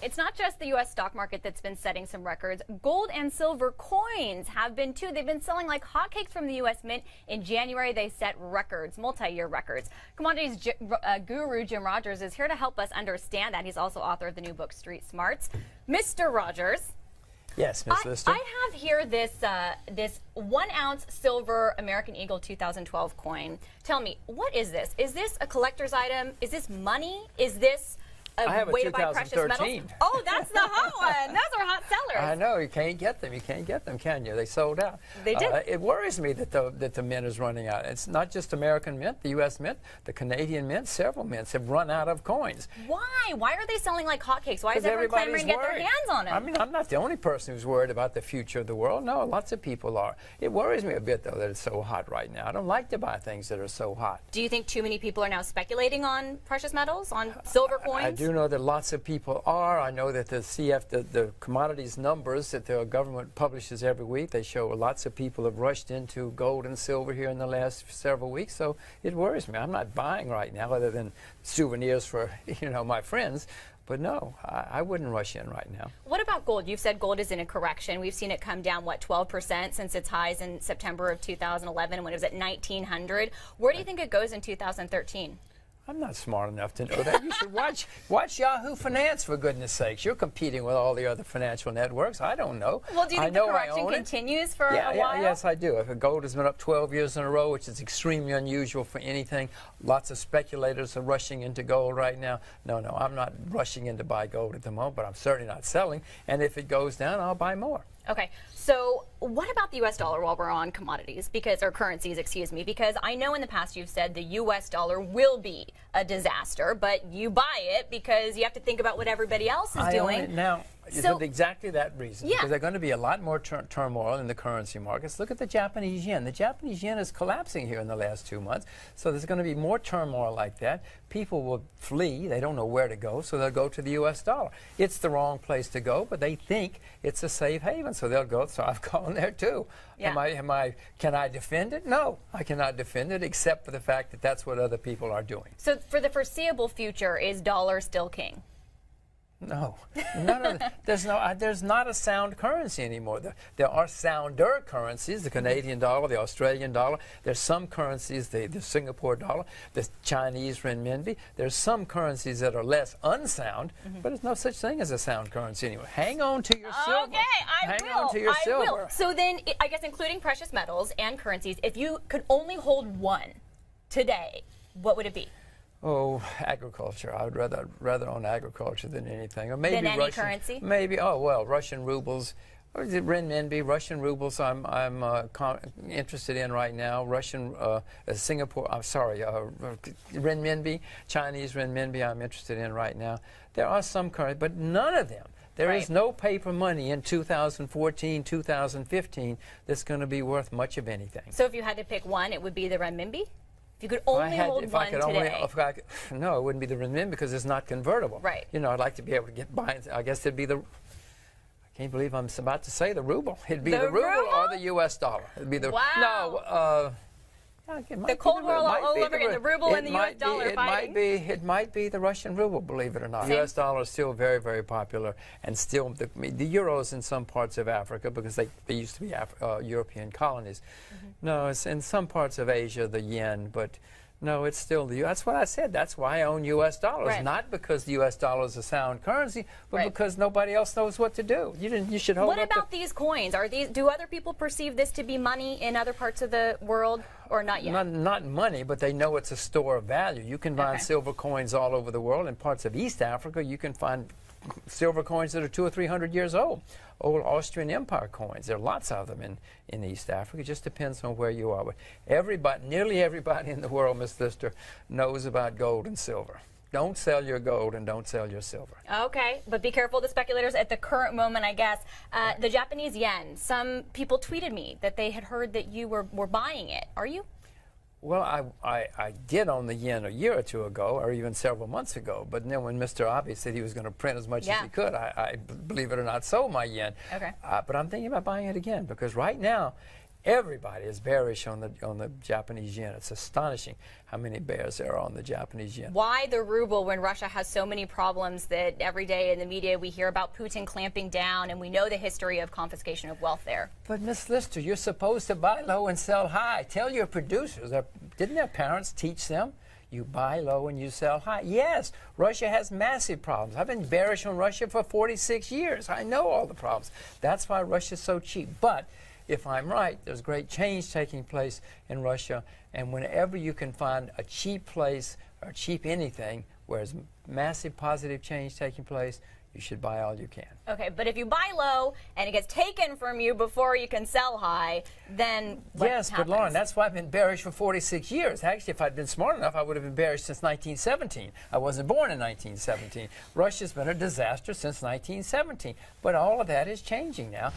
it's not just the U.S. stock market that's been setting some records. Gold and silver coins have been too. They've been selling like hotcakes from the U.S. Mint. In January, they set records, multi-year records. Commodities guru Jim Rogers is here to help us understand that. He's also author of the new book, Street Smarts. Mr. Rogers. Yes, Ms. Lister. I have here this this 1 ounce silver American Eagle 2012 coin. Tell me, what is this? Is this a collector's item? Is this money? Is this a way to buy precious metals? Oh, that's the hot one. Those are hot sellers. I know. You can't get them. You can't get them, can you? They sold out. They did. It worries me that the mint is running out. It's not just American Mint, the U.S. Mint, the Canadian Mint. Several mints have run out of coins. Why? Why are they selling like hotcakes? Why is everyone clamoring to get their hands on them? I mean, I'm not the only person who's worried about the future of the world. No, lots of people are. It worries me a bit, though, that it's so hot right now. I don't like to buy things that are so hot. Do you think too many people are now speculating on precious metals, on silver coins? I do know that lots of people are. I know that the commodities numbers that the government publishes every week, they show lots of people have rushed into gold and silver here in the last several weeks. So it worries me. I'm not buying right now other than souvenirs for, my friends. But no, I wouldn't rush in right now. What about gold? You've said gold is in a correction. We've seen it come down, what, 12% since its highs in September of 2011 when it was at 1,900. Where do you think it goes in 2013? I'm not smart enough to know that. You should watch Yahoo Finance, for goodness sakes. You're competing with all the other financial networks. I don't know. Well, do you think the correction continues for a while? Yes, I do. If gold has been up 12 years in a row, which is extremely unusual for anything, lots of speculators are rushing into gold right now. No, I'm not rushing in to buy gold at the moment, but I'm certainly not selling. And if it goes down, I'll buy more. Okay, so what about the U.S. dollar while we're on commodities, or currencies, excuse me, because I know in the past you've said the U.S. dollar will be a disaster, but you buy it because you have to think about what everybody else is doing. Now, for exactly that reason, because there's going to be a lot more turmoil in the currency markets. Look at the Japanese yen. The Japanese yen is collapsing here in the last 2 months, so there's going to be more turmoil like that. People will flee. They don't know where to go, so they'll go to the U.S. dollar. It's the wrong place to go, but they think it's a safe haven, so they'll go. So I've gone there too. Yeah. Can I defend it? No, I cannot defend it, except for the fact that that's what other people are doing. So for the foreseeable future, is dollar still king? No, there's not a sound currency anymore. There are sounder currencies, the Canadian dollar, the Australian dollar. There's some currencies, the Singapore dollar, the Chinese renminbi. There's some currencies that are less unsound, but there's no such thing as a sound currency anymore. Hang on to your silver. Okay, I will. So then, I guess including precious metals and currencies, if you could only hold one today, what would it be? Oh, agriculture. I would rather own agriculture than anything. Or maybe than any currency? Maybe, Russian rubles. Or is it renminbi? Russian rubles I'm interested in right now. Renminbi, Chinese renminbi I'm interested in right now. There are some currencies, but none of them. There is no paper money in 2014, 2015 that's going to be worth much of anything. So if you had to pick one, it would be the renminbi? If you could only hold one today. No, it wouldn't be the renminbi because it's not convertible. Right. I'd like to be able to get by. I guess it'd be I can't believe I'm about to say the ruble. It'd be the ruble or the U.S. dollar. It'd be the. Wow. No. The Cold War all over again, the ruble and the U.S. dollar fighting. It might be the Russian ruble, believe it or not. The U.S. dollar is still very, very popular, and still the euros in some parts of Africa, because they used to be European colonies. No, it's in some parts of Asia, the yen, but no, it's still the that's what I said. That's why I own U.S. dollars, not because the U.S. dollar is a sound currency, but because nobody else knows what to do. You should hold. What about these coins? Do other people perceive this to be money in other parts of the world, or not yet? Not money, but they know it's a store of value. You can find silver coins all over the world. In parts of East Africa, you can find silver coins that are 200 or 300 years old. Old Austrian Empire coins. There are lots of them in East Africa. It just depends on where you are. But nearly everybody in the world, Ms. Lister, knows about gold and silver. Don't sell your gold and don't sell your silver. Okay, but be careful of the speculators at the current moment, I guess. The Japanese yen, some people tweeted me that they had heard that you were buying it. Are you? Well, I did own the yen a year or two ago, or even several months ago. But then when Mr. Abe said he was going to print as much as he could, I, believe it or not, sold my yen. Okay. But I'm thinking about buying it again, because right now, Everybody is bearish on the Japanese yen. It's astonishing how many bears there are on the Japanese yen. Why the ruble when Russia has so many problems that every day in the media we hear about Putin clamping down, and we know the history of confiscation of wealth there? But Miss Lister, you're supposed to buy low and sell high. Tell your producers. Didn't their parents teach them? You buy low and you sell high. Yes, Russia has massive problems. I've been bearish on Russia for 46 years. I know all the problems. That's why Russia's so cheap. But if I'm right, there's great change taking place in Russia, and whenever you can find a cheap place or cheap anything where there's massive positive change taking place, you should buy all you can. Okay, but if you buy low and it gets taken from you before you can sell high, then what Yes, happens? but Lauren, that's why I've been bearish for 46 years. Actually, if I'd been smart enough, I would have been bearish since 1917. I wasn't born in 1917. Russia's been a disaster since 1917. But all of that is changing now.